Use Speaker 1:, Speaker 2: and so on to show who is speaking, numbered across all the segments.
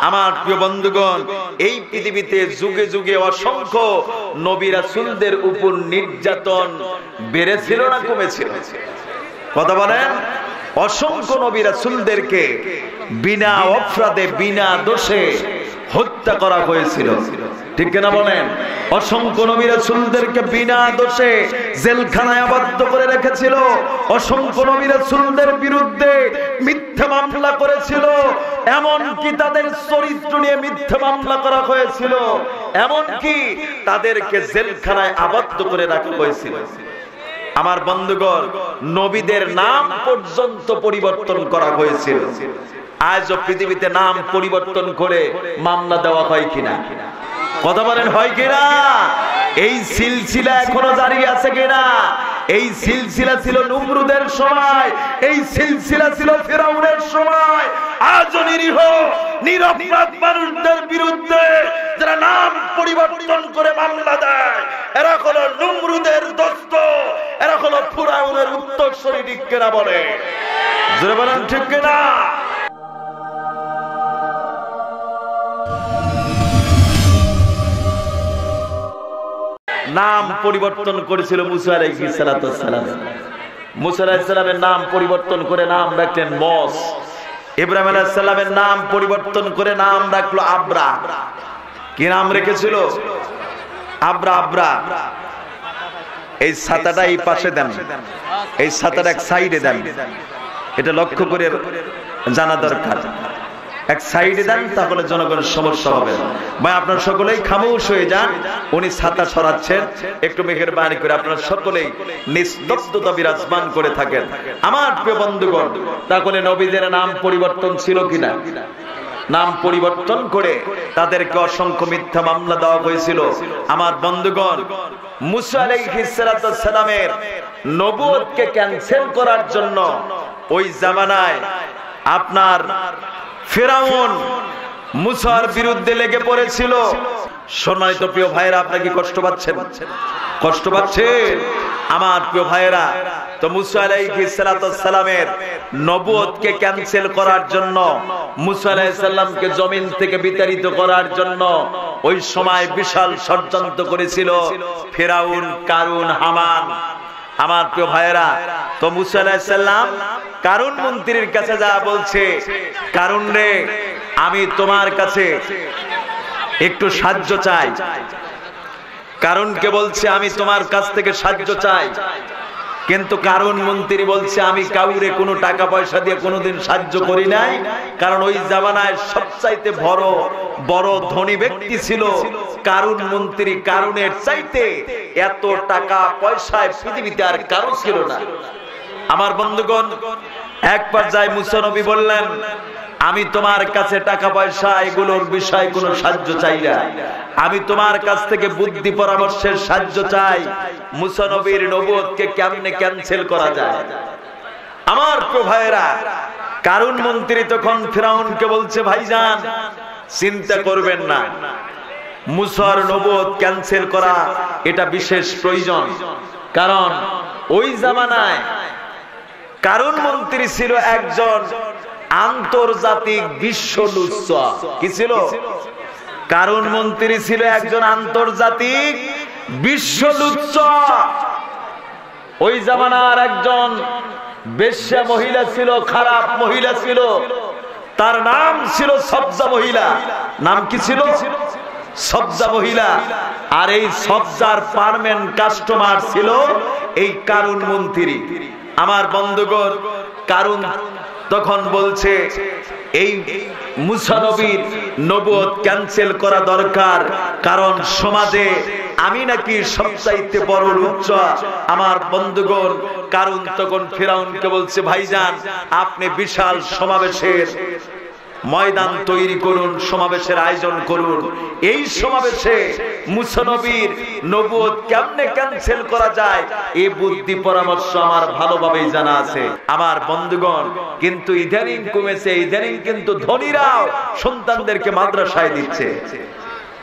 Speaker 1: আমার প্রিয় বন্ধুগণ, এই পৃথিবীতে যুগে যুগে অসংখ্য নবী রাসূলদের উপর নির্যাতন বেড়েছিল না কমেছিল? কথা বলেন। অসংখ্য নবী রাসূলদেরকে বিনা অপরাধে বিনা দোষে হত্যা করা হয়েছিল, ঠিক কিনা বলেন? অসংখ্য নবী রাসূলদেরকে বিনা দোষে জেলখানায় আবদ্ধ করে রেখেছিল। অসংখ্য নবী রাসূলদের বিরুদ্ধে মিথ্যা মামলা করেছিল, এমনকি তাদের চরিত্র নিয়ে মিথ্যা মামলা করা হয়েছিল, এমনকি তাদেরকে জেলখানায় আবদ্ধ করে রাখা হয়েছিল। আমার বন্ধুগণ, নবীদের নাম পর্যন্ত পরিবর্তন করা হয়েছিল। আজও পৃথিবীতে নাম পরিবর্তন করে মামলা দেওয়া হয় কিনা? কথা বলেন, হয় কিনা? এই সিলসিলা এখনো জারি আছে কিনা? এই সিলসিলা ছিল নমরুদের সময়, এই সিলসিলা ছিল ফিরআউনের সময়। আজও নিরীহ নিরপরাধ মানুষদের বিরুদ্ধে যারা নাম পরিবর্তন করে মামলা দেয়, এরা হলো নমরুদের দোস্ত, এরা হলো ফিরআউনের উত্তরসূরি, ঠিক কিনা বলে? জোরে বলেন, ঠিক কিনা? নাম পরিবর্তন করেছিল মুসা আলাইহিস সালাম। মুসা আলাইহিস সালামের নাম পরিবর্তন করে নাম রাখলেন মস। ইব্রাহিম আলাইহিস সালামের নাম পরিবর্তন করে নাম রাখলো আব্রা। কি নাম রেখেছিল? আব্রা। আব্রা। এই ছাতাটা এই পাশে দেন, এই ছাতাটা এক সাইডে দেন, এটা লক্ষ্য করে জানা দরকার। এক সাইডে দেন, তাহলে জনগণের সমস্যা হবে। ভাই, আপনারা সকলেই খামোশ হয়ে যান। উনি ছাতা সরাচ্ছেন, একটু মেহেরবানি করে আপনারা সকলেই নিস্তব্ধতা বিরাজমান করে থাকেন। আমার প্রিয় বন্ধুগণ, তাহলে নবীদের নাম পরিবর্তন ছিল কিনা? নাম পরিবর্তন করে তাদেরকে অসংখ্য মিথ্যা মামলা দেওয়া হয়েছিল। আমার বন্ধুগণ, মুসা আলাইহিস সালামের নবুয়তকে ক্যান্সেল করার জন্য ওই জামানায় আপনার ফিরআউন মুসার বিরুদ্ধে লেগে পড়েছিল। সম্মানিত প্রিয় ভাইরা, আপনারা কি কষ্ট পাচ্ছেন? কষ্ট পাচ্ছেন? আমার প্রিয় ভাইরা, তো মুসা আলাইহিস সালামের নবুয়তকে ক্যান্সেল করার জন্য, মুসা আলাইহিস সালামকে জমিন থেকে বিতাড়িত করার জন্য ওই সময় বিশাল ষড়যন্ত্র করেছিল ফিরআউন, কারুন, হামান। আমার প্রিয় ভাইরা, তো মুসা আলাইহিস সালাম কারুন মন্ত্রীর কাছে যা বলছে, কারুন রে, আমি তোমার কাছে একটু সাহায্য চাই। কারুনকে বলছে, আমি তোমার কাছ থেকে সাহায্য চাই। কিন্তু কারুন মন্ত্রী বলছে, আমি কাউরে কোনো টাকা পয়সা দিয়ে কোনোদিন সাহায্য করি নাই, কারণ ওই জামানায় সবচাইতে বড় ধনী ব্যক্তি ছিল কারুন মন্ত্রী। কারুনের চাইতে এত টাকা পয়সায় পৃথিবীতে আর কারো ছিল না। আমার বন্ধুগণ, এক পর্যায়ে মুসা নবী বললেন, আমি তোমার কাছে টাকা পয়সা এগুলোর বিষয়ে কোনো সাহায্য চাই না, আমি তোমার কাছ থেকে বুদ্ধি পরামর্শের সাহায্য চাই। মুসা নবীর নবুয়তকে কেমনে ক্যান্সেল করা যায়? আমার প্রিয় ভাইয়েরা, কারুন মন্ত্রী তখন ফিরআউনকে বলছে, ভাইজান চিন্তা করবেন না, মুসার নবুয়ত ক্যান্সেল করা এটা বিশেষ প্রয়োজন। কারণ ওই জামানায় কারুন মন্ত্রী ছিল একজন আন্তর্জাতিক বিশ্ব লুচ্চা। কি ছিল? কারুন মন্ত্রী ছিল একজন আন্তর্জাতিক বিশ্ব লুচ্চা। ওই জামানার একজন বেশ্যা মহিলা ছিল, খারাপ মহিলা ছিল, তার নাম ছিল সবজা মহিলা। নাম কি ছিল? সবজা মহিলা। আর এই সবজার পার্মানেন্ট কাস্টমার ছিল এই কারুন মন্ত্রী। আমার বন্ধুগণ, কারুন তখন বলছে, এই মুসা নবীর নবুয়ত ক্যান্সেল করা দরকার, কারণ সমাজে আমি নাকি সবচাইতে বড় লুচ্চা। আমার বন্ধুগণ, কারুন তখন ফিরআউনকে বলছে, ভাইজান আপনি বিশাল সমাবেশের ময়দান তৈরি করুন, সমাবেশের আয়োজন করুন। এই সমাবেশে মুসা নবীর নবুয়ত কেমনে ক্যান্সেল করা যায় এই বুদ্ধি পরামর্শ আমার ভালোভাবেই জানা আছে। আমার বন্ধুগণ, কিন্তু ইদানিং কমেছে, ইদানিং কিন্তু ধনীরাও সন্তানদেরকে মাদ্রাসায় দিচ্ছে।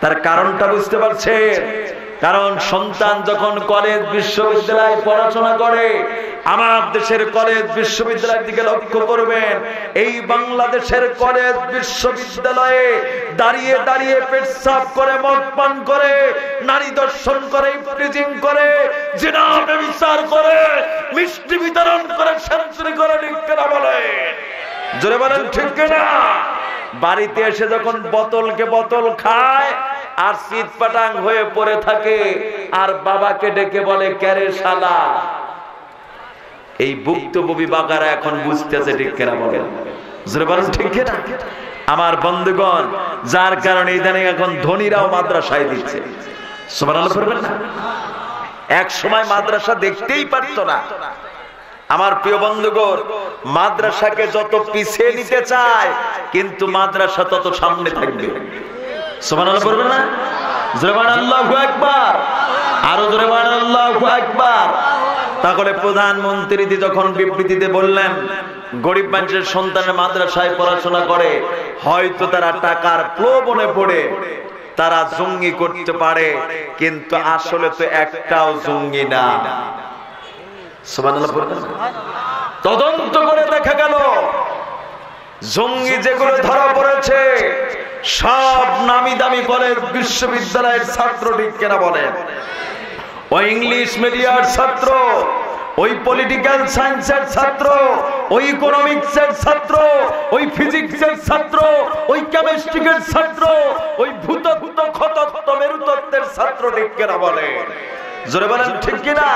Speaker 1: তার কারণটা বুঝতে পারছেন? কারণ সন্তান যখন কলেজ বিশ্ববিদ্যালয়ে পড়াশোনা করে, আমার দেশের কলেজ বিশ্ববিদ্যালয়ের দিকে লক্ষ্য করবেন, এই বাংলাদেশের কলেজ বিশ্ববিদ্যালয়ে দাঁড়িয়ে দাঁড়িয়ে পেশাব করে, মদ পান করে, নারী দর্শন করে, ইফটিজিং করে, জিনা ব্যভিচার করে, মিষ্টি বিতরণ করে, সেঞ্চুরি করে, ঠিক কিনা বলে? জোরে বলেন ঠিক কিনা? বাড়িতে এসে যখন বোতলকে বোতল খায় আর শীত পাটাং হয়ে পড়ে থাকে, আর বাবাকে ডেকে বলে ক্যারে শালা। এই ভুক্তভোগী বাগারা এখন বুঝতেছে, ঠিক কিনা বলেন? জোরে বলেন ঠিক কিনা? আমার বন্ধুগণ, যার কারণে ইদানিং এখন ধনীরাও মাদ্রাসায় দিচ্ছে। সুবহানাল্লাহ পড়বেন না? এক সময় মাদ্রাসা দেখতেই পারতো না। আমার প্রিয় বন্ধুগণ, মাদ্রাসাকে যত পিছিয়ে নিতে চায়, কিন্তু মাদ্রাসা তত সামনে থাকবে। সুবহানাল্লাহ পড়বেন না? জোরে বলেন আল্লাহু আকবার, আরো জোরে বলেন আল্লাহু আকবার। তাহলে প্রধানমন্ত্রী যখন বিবৃতিতে বললেন গরিব মানুষের সন্তানের মাদ্রাসায় পড়াশোনা করে, হয়তো তারা টাকার প্রলোভনে পড়ে তারা জঙ্গি করতে পারে, কিন্তু আসলে তো একটাও জঙ্গি না। সুবহানাল্লাহ পড়বেন? তদন্ত করে দেখা গেল জঙ্গি যেগুলো ধরা পড়েছে সব নামি দামি কলেজ বিশ্ববিদ্যালয়ের ছাত্র, ঠিক কিনা বলেন? ওই ইংলিশ মিডিয়ার ছাত্র, ওই পলিটিক্যাল সায়েন্সের ছাত্র, ওই ইকোনমিক্সের ছাত্র, ওই ফিজিক্সের ছাত্র, ওই কেমিস্ট্রির ছাত্র, ওই ভূতত্ব, খতত্ব, মেরুতত্ত্বের ছাত্র, ঠিক কিনা বলে? জোরে বলেন ঠিক কিনা?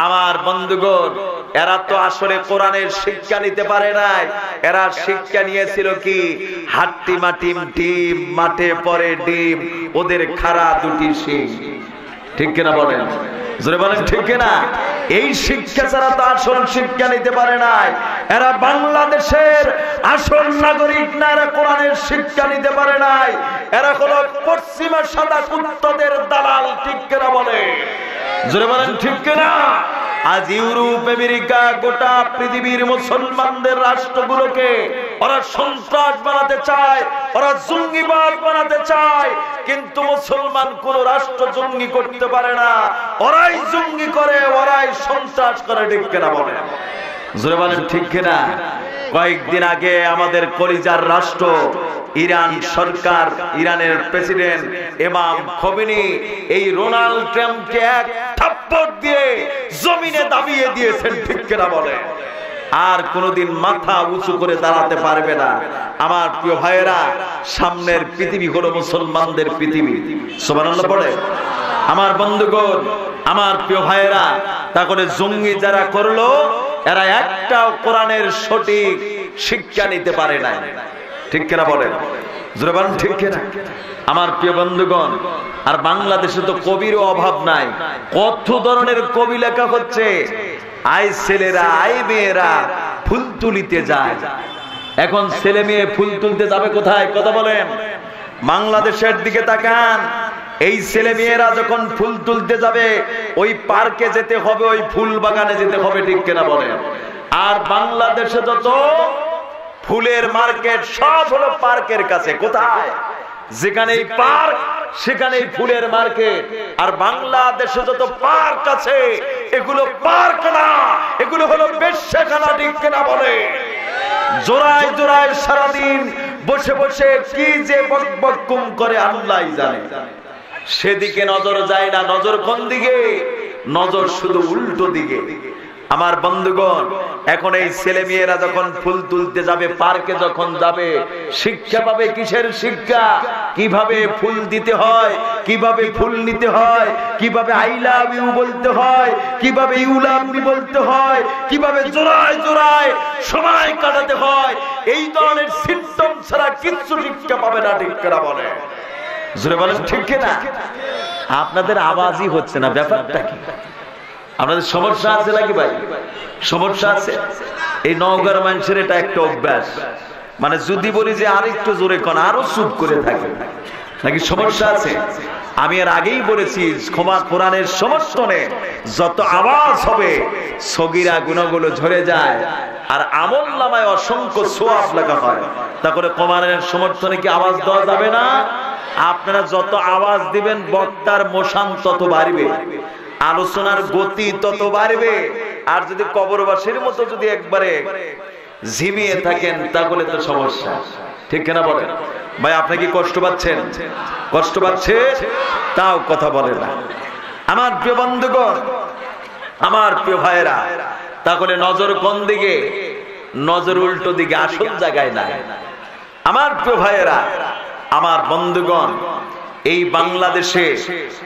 Speaker 1: আমার বন্ধুগণ, এরা তো আসলে কোরআনের শিক্ষা নিতে পারে নাই। এরা শিক্ষা নিয়েছিল কি? হাট্টি মাটিম টিম, মাঠে পড়ে ডিম, ওদের খাড়া দুটি শিং, ঠিক কিনা বলেন? জোরে বলেন ঠিক কিনা? এই শিক্ষা ছাড়া তো আসল শিক্ষা নিতে পারে নাই। এরা বাংলাদেশের আসল নাগরিক না, এরা কোরআনের শিক্ষা নিতে পারে নাই। এরা হলো পশ্চিমা সাদা কুত্তাদের দালাল, ঠিক কিনা বলে? জোরে বলেন ঠিক কিনা? আজ ইউরোপ, আমেরিকা, গোটা পৃথিবীর মুসলমানদের রাষ্ট্রগুলোকে ওরা সন্ত্রাস বানাতে চায়, ওরা জঙ্গিবাদ বানাতে চায়, কিন্তু মুসলমান কোন রাষ্ট্র জঙ্গি করতে পারে না। ওরাই জঙ্গি করে, ওরাই সন্ত্রাস করে, ঠিক কিনা বলেন? জোরে বলেন ঠিক কিনা? কয়েকদিন আগে আমাদের কলিজার রাষ্ট্র ইরান সরকার, ইরানের প্রেসিডেন্ট ইমাম খোমেনি এই ডোনাল্ড ট্রাম্পকে এক থাপ্পড় দিয়ে জমিনে দাবিয়ে দিয়েছেন, ঠিক কিনা বলেন? আর কোনদিন মাথা উঁচু করে দাঁড়াতে পারবে না। আমার প্রিয় ভাইয়েরা, সামনের পৃথিবী হলো মুসলমানদের পৃথিবী। সুবহানাল্লাহ পড়ে? আমার বন্ধুগণ, আমার প্রিয় ভাইয়েরা, তাহলে জঙ্গি যারা করলো, এরা একটাও কোরআনের সঠিক শিক্ষা নিতে পারে নাই, ঠিক কিনা বলেন? জোরে বলেন ঠিক কিনা? আমার প্রিয় বন্ধুগণ, আর বাংলাদেশে তো কবিরও অভাব নাই। কত ধরনের কবি লেখা হচ্ছে। আই ছেলেরা, আই মেয়েরা ফুল তুলিতে যায়। এখন ছেলে মেয়ে ফুল তুলতে যাবে কোথায়? কথা বলেন। বাংলাদেশের দিকে তাকান। এই ছেলে মেয়েরা যখন ফুল তুলতে যাবে, ওই পার্কে যেতে হবে, ওই ফুল বাগানে যেতে হবে, ঠিক কিনা বলেন? আর বাংলাদেশে যত ফুলের মার্কেট সব হলো পার্কের কাছে। কোথায়? যেখানেই পার্ক সেখানেই ফুলের মার্কেট। আর বাংলাদেশে যত পার্ক আছে, এগুলো পার্ক না, এগুলো হলো বেশ্যাখানা, ঠিক কিনা বলে? জোড়ায় জোড়ায় সারাদিন বসে বসে কি যে বকবকুম করে আল্লাহই জানে। সেদিকে নজর যায় না। নজর কোন দিকে? নজর শুধু উল্টো দিকে। আমার বন্ধুগণ, এখন এই ছেলে মেয়েরা যখন ফুল তুলতে যাবে, পার্কে যখন যাবে, শিক্ষা পাবে। কিসের শিক্ষা? কিভাবে ফুল দিতে হয়, কিভাবে ফুল নিতে হয়, কিভাবে আই লাভ ইউ বলতে হয়, কিভাবে ইউ লাভ মি বলতে হয়, কিভাবে জোড়ায় জোড়ায় সময় কাটাতে হয়। এই ধরনের সিম্পটম ছাড়া কিচ্ছু শিক্ষা পাবে না, ঠিক কিনা বলে? জোরে বলেন ঠিক কিনা? আপনাদের আওয়াজই হচ্ছে না, ব্যাপারটা কি? আপনাদের সমস্যা আছে নাকি ভাই? সমস্যা আছে? এই নওগাঁর মানুষের এটা একটা অভ্যাস, মানে যদি বলি যে আরেকটু জোরে কোন, আরো চুপ করে থাকে। নাকি সমস্যা আছে? আমি এর আগেই বলেছি, ক্ষমা কোরআনের সমর্থনে যত আওয়াজ হবে সগীরা গুনাহগুলো ঝরে যায়, আর আমলনামায় অসংখ্য সওয়াব লেখা হয়। তারপরে কোরআনের সমর্থনে কি আওয়াজ দেওয়া যাবে না? আপনারা যত আওয়াজ দিবেন বক্তার মোশান তত বাড়বে, আলোচনার গতি তত বাড়বে। আর যদি কবরবাসীর মতো যদি একবারে ঝিমিয়ে থাকেন তাহলে তো সমস্যা, ঠিক কিনা বলেন? ভাই আপনি কি কষ্ট পাচ্ছেন? কষ্ট পাচ্ছে তাও কথা বলে না। আমার প্রিয় বন্ধুগণ, আমার প্রিয় ভাইয়েরা, তাহলে নজর কোন দিকে? নজর উল্টো দিকে, আসল জায়গায় না। আমার প্রিয় ভাইয়েরা, আমার বন্ধুগণ, এই বাংলাদেশে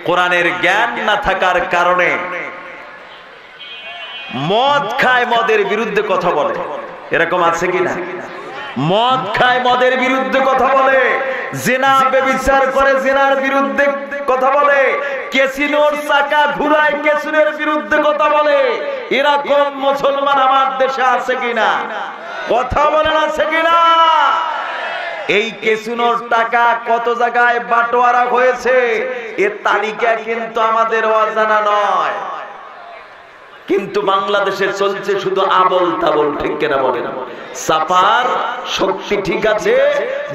Speaker 1: কোরআনের জ্ঞান না থাকার কারণে মদ খায়, মদের বিরুদ্ধে কথা বলে, এরকম আছে কিনা? মদ খায়, মদের বিরুদ্ধে কথা বলে, জিনা ব্যভিচার করে, জিনার বিরুদ্ধে কথা বলে, ক্যাসিনোর চাকা ঘুরায়, ক্যাসিনোর বিরুদ্ধে কথা বলে। এরকম মুসলমান আমার দেশে আছে কিনা? কথা বলেন, আছে কিনা? এই ক্যাসিনোর টাকা কত জায়গায় বাটোয়ারা হয়েছে এর তালিকা কিন্তু আমাদের অজানা নয়, কিন্তু বাংলাদেশে চলছে শুধু আবল তাবল, ঠিক কিনা বলেন? সাপার শক্তি ঠিক আছে,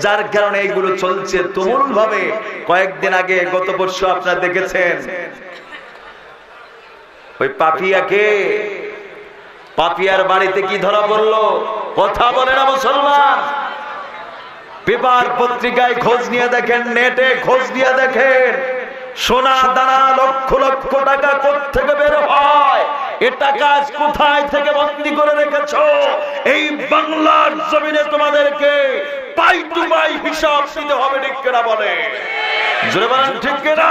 Speaker 1: যার কারণে এইগুলো চলছে তুমুল ভাবে। কয়েকদিন আগে, গত বর্ষ আপনারা দেখেছেন, ওই পাপিয়ার বাড়িতে কি ধরা পড়লো? কথা বলে না মুসলমান? পেপার পত্রিকায় খোঁজ নিয়ে দেখেন, নেটে খোঁজ নিয়ে দেখেন, সোনা দানা লক্ষ লক্ষ টাকা কোত্থেকে বের হয়, এ টাকা কোথায় থেকে বন্দী করে রেখেছো? এই বাংলার জমিনে তোমাদেরকে পাই টু পাই হিসাব দিতে হবে, ঠিক কিনা বলে? জোরে বলেন, ঠিক কিনা?